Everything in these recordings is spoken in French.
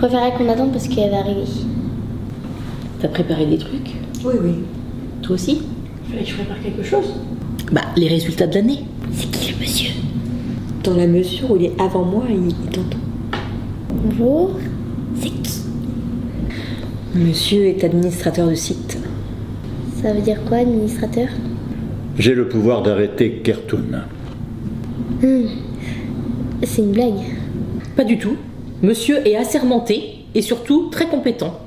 préférerais qu'on attende parce qu'elle va arriver. T'as préparé des trucs? Oui. Toi aussi? Fallait que je prépare quelque chose. Bah, les résultats de l'année. C'est qui le monsieur? Dans la mesure où il est avant moi, il t'entend. Bonjour. C'est qui? Monsieur est administrateur de site. Ça veut dire quoi, administrateur? J'ai le pouvoir d'arrêter Kertoun. C'est une blague. Pas du tout. Monsieur est assermenté et surtout très compétent.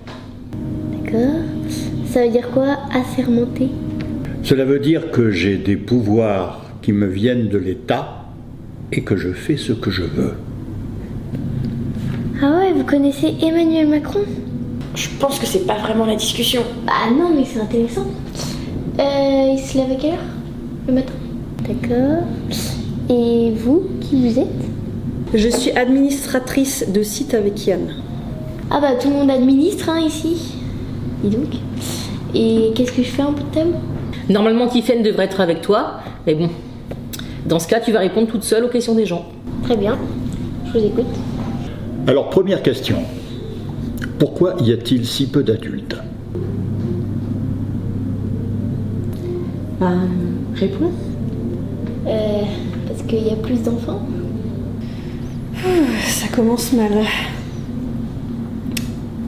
D'accord. Ça veut dire quoi, assermenté? Cela veut dire que j'ai des pouvoirs qui me viennent de l'État et que je fais ce que je veux. Ah ouais, vous connaissez Emmanuel Macron? Je pense que c'est pas vraiment la discussion. Ah non, mais c'est intéressant. Il se lève à quelle heure? Le matin. D'accord. Et vous, qui vous êtes? Je suis administratrice de site avec Yann. Ah bah tout le monde administre ici. Dis donc. Et qu'est-ce que je fais en bout de thème? Normalement, Tiffaine devrait être avec toi, mais bon. Dans ce cas, tu vas répondre toute seule aux questions des gens. Très bien. Je vous écoute. Alors, première question. Pourquoi y a-t-il si peu d'adultes? Réponse. Parce qu'il y a plus d'enfants. Ça commence mal.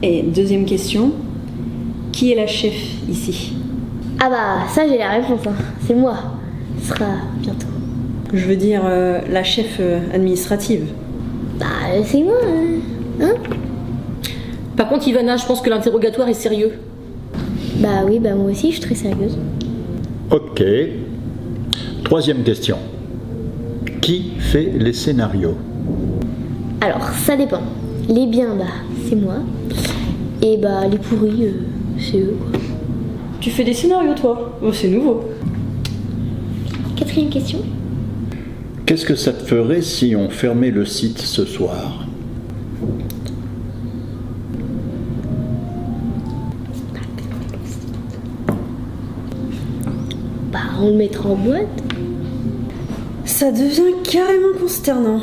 Et deuxième question. Qui est la chef ici? Ah bah ça j'ai la réponse. C'est moi. Ce sera bientôt. Je veux dire la chef administrative. Bah c'est moi. Hein? Par contre, Ivana, je pense que l'interrogatoire est sérieux. Bah oui, bah moi aussi je suis très sérieuse. Ok. Troisième question. Qui fait les scénarios? Alors ça dépend. Les biens, bah c'est moi. Et bah les pourris, c'est eux quoi. Tu fais des scénarios, toi? Oh, c'est nouveau. Quatrième question. Qu'est-ce que ça te ferait si on fermait le site ce soir? Bah on le mettra en boîte. Ça devient carrément consternant.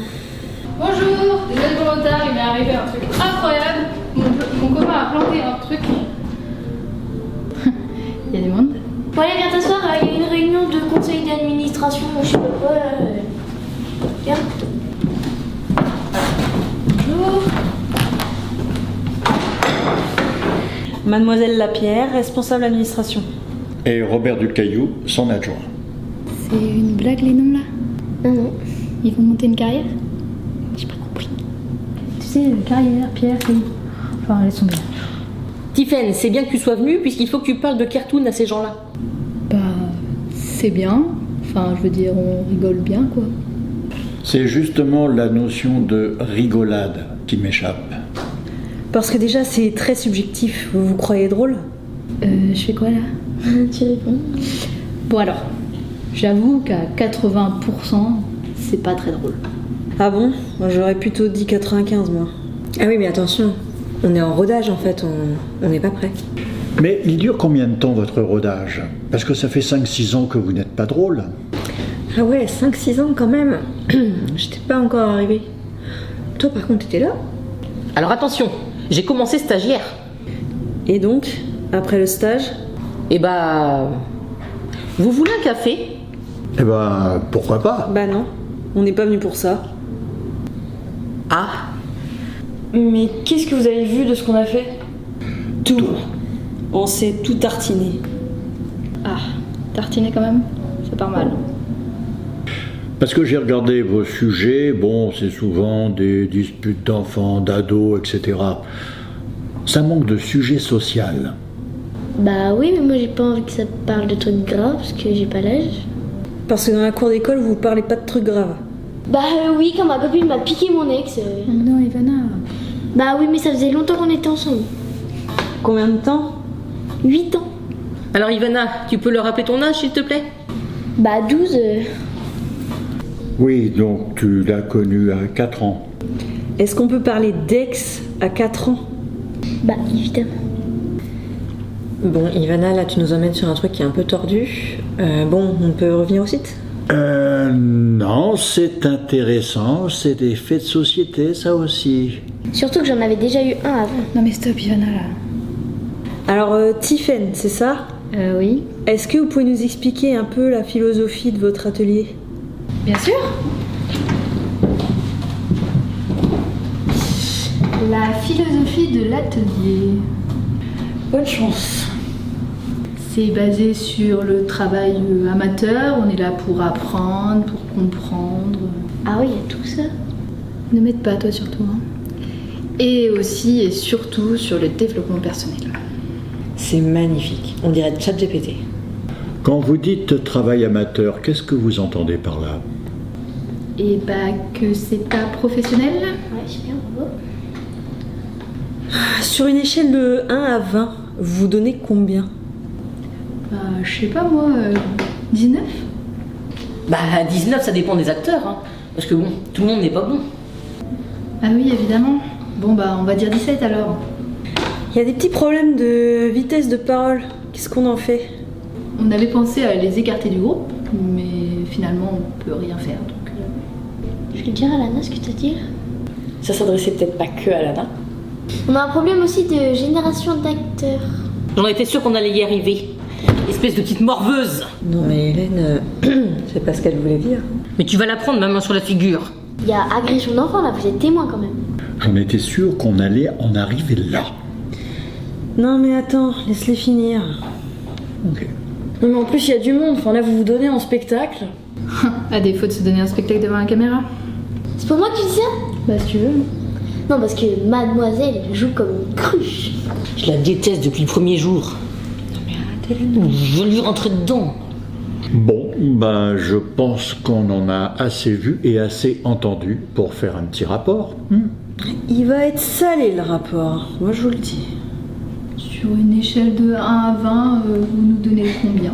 Bonjour, désolé pour le retard, il m'est arrivé un truc incroyable. Mon copain a planté un truc. Il y a du monde. Bon allez, viens t'asseoir, il y a une réunion de conseil d'administration, je sais pas quoi. Viens. Bonjour. Mademoiselle Lapierre, responsable administration. Et Robert Ducaillou, son adjoint. C'est une blague les noms là? Non. Ils vont monter une carrière? J'ai pas compris. Tu sais, carrière, Pierre, c'est... Enfin, elles sont bien. Tiffaine, c'est bien que tu sois venue puisqu'il faut que tu parles de Kertoun à ces gens-là. Bah, c'est bien. Enfin, je veux dire, on rigole bien, quoi. C'est justement la notion de rigolade qui m'échappe. Parce que déjà, c'est très subjectif. Vous vous croyez drôle? Je fais quoi là? Tu réponds. Bon alors, j'avoue qu'à 80%, c'est pas très drôle. Ah bon? Moi, j'aurais plutôt dit 95, moi. Ah oui, mais attention. On est en rodage, en fait. On n'est pas prêt. Mais il dure combien de temps votre rodage? Parce que ça fait 5-6 ans que vous n'êtes pas drôle. Ah ouais, 5-6 ans quand même. J'étais pas encore arrivée. Toi, par contre, t'étais là? Alors attention, j'ai commencé stagiaire. Et donc, après le stage? Et bah... Vous voulez un café? Eh ben, pourquoi pas? Bah non, on n'est pas venu pour ça. Ah, Mais qu'est-ce que vous avez vu de ce qu'on a fait? Tout. On s'est tout tartiné. Ah, tartiner quand même? Ça part mal. Parce que j'ai regardé vos sujets, bon, c'est souvent des disputes d'enfants, d'ados, etc. Ça manque de sujet social. Bah oui, mais moi j'ai pas envie que ça parle de trucs graves parce que j'ai pas l'âge. Parce que dans la cour d'école, vous parlez pas de trucs graves. Bah oui, quand ma copine m'a piqué mon ex. Non, Ivana. Bah oui, mais ça faisait longtemps qu'on était ensemble. Combien de temps? 8 ans. alors Ivana, tu peux leur rappeler ton âge s'il te plaît? Bah 12. Oui, donc tu l'as connu à 4 ans. Est-ce qu'on peut parler d'ex à 4 ans? Bah évidemment. Bon, Ivana, là, tu nous emmènes sur un truc qui est un peu tordu. Bon, on peut revenir au site? Non, c'est intéressant, c'est des faits de société, ça aussi. Surtout que j'en avais déjà eu un avant. Non mais stop, Ivana là. Alors, Tiffen, c'est ça? Oui. Est-ce que vous pouvez nous expliquer un peu la philosophie de votre atelier? Bien sûr. La philosophie de l'atelier. Bonne chance. C'est basé sur le travail amateur. On est là pour apprendre, pour comprendre. Ah oui, il y a tout ça. Ne m'aide pas toi surtout. Hein. Et aussi et surtout sur le développement personnel. C'est magnifique. On dirait ChatGPT. Quand vous dites travail amateur, qu'est-ce que vous entendez par là? Et bah que c'est pas professionnel. Ouais, super, bravo. Sur une échelle de 1 à 20, vous donnez combien? Bah je sais pas moi, 19. Bah 19, ça dépend des acteurs, hein. Parce que bon, tout le monde n'est pas bon. Ah oui évidemment. Bon bah on va dire 17 alors. Il y a des petits problèmes de vitesse de parole. Qu'est-ce qu'on en fait? On avait pensé à les écarter du groupe, mais finalement on peut rien faire donc. Je vais dire à Lana ce que tu as dit. Ça s'adressait peut-être pas que à Lana. On a un problème aussi de génération d'acteurs. J'en étais sûre qu'on allait y arriver. Espèce de petite morveuse. Non mais Hélène, c'est pas ce qu'elle voulait dire. Mais tu vas la prendre, ma main sur la figure. Il y a agression d'enfant là, vous êtes témoin quand même. J'en étais sûr qu'on allait en arriver là. Non mais attends, laisse-les finir. Ok. Non mais en plus il y a du monde, enfin là vous vous donnez en spectacle. À défaut de se donner un spectacle devant la caméra. C'est pour moi que tu dis ça? Bah si tu veux. Non, parce que mademoiselle, elle joue comme une cruche. Je la déteste depuis le premier jour. Non mais arrête, Hélène, je veux lui rentrer dedans. Bon, ben je pense qu'on en a assez vu et assez entendu pour faire un petit rapport. Il va être salé le rapport, moi je vous le dis. Sur une échelle de 1 à 20, vous nous donnez combien?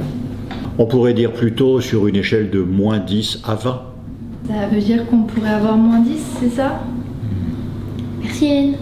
On pourrait dire plutôt sur une échelle de moins 10 à 20. Ça veut dire qu'on pourrait avoir moins 10, c'est ça? Merci Hélène.